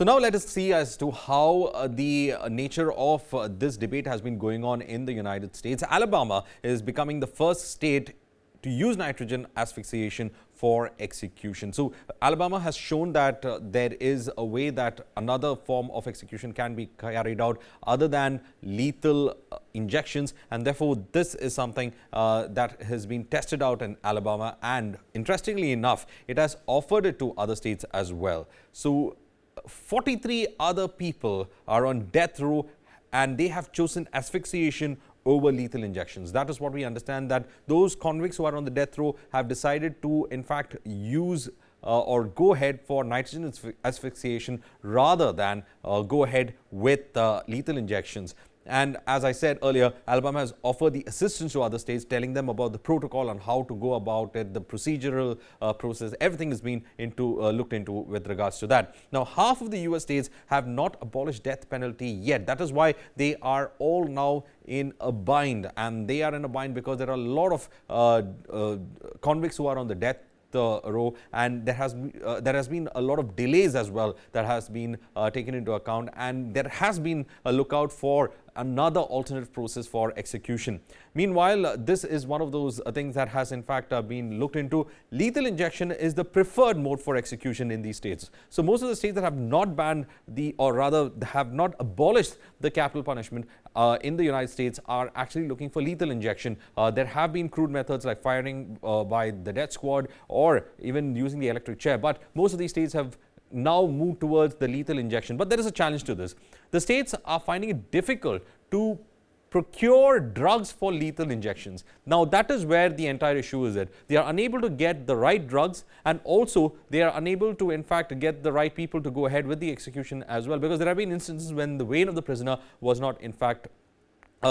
So now let us see as to how the nature of this debate has been going on in the United States. Alabama is becoming the first state to use nitrogen asphyxiation for execution. So Alabama has shown that there is a way that another form of execution can be carried out other than lethal injections, and therefore this is something that has been tested out in Alabama, and interestingly enough, it has offered it to other states as well. So 43 other people are on death row and they have chosen asphyxiation over lethal injections. That is what we understand, that those convicts who are on the death row have decided to in fact use or go ahead for nitrogen asphyxiation rather than go ahead with lethal injections. And as I said earlier, Alabama has offered the assistance to other states, telling them about the protocol and how to go about it, the procedural process. Everything has been looked into with regards to that. Now, half of the US states have not abolished death penalty yet. That is why they are all now in a bind, and they are in a bind because there are a lot of convicts who are on the death row, and there has been a lot of delays as well that has been taken into account, and there has been a lookout for another alternative process for execution. Meanwhile, this is one of those things that has in fact been looked into. Lethal injection is the preferred mode for execution in these states. So most of the states that have not banned or rather have not abolished the capital punishment in the United States are actually looking for lethal injection. There have been crude methods like firing by the death squad or even using the electric chair, but most of these states have now moved towards the lethal injection. But there is a challenge to this. The states are finding it difficult to procure drugs for lethal injections. Now that is where the entire issue is at. They are unable to get the right drugs, and also they are unable to in fact get the right people to go ahead with the execution as well, because there have been instances when the vein of the prisoner was not in fact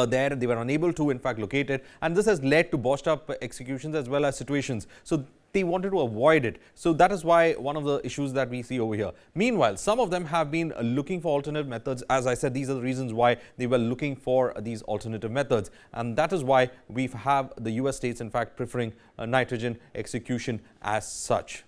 there, they were unable to in fact locate it, and this has led to botched up executions as well as situations. So they wanted to avoid it. So that is why one of the issues that we see over here. Meanwhile, some of them have been looking for alternative methods. As I said, these are the reasons why they were looking for these alternative methods, and that is why we have the US states in fact preferring nitrogen execution as such.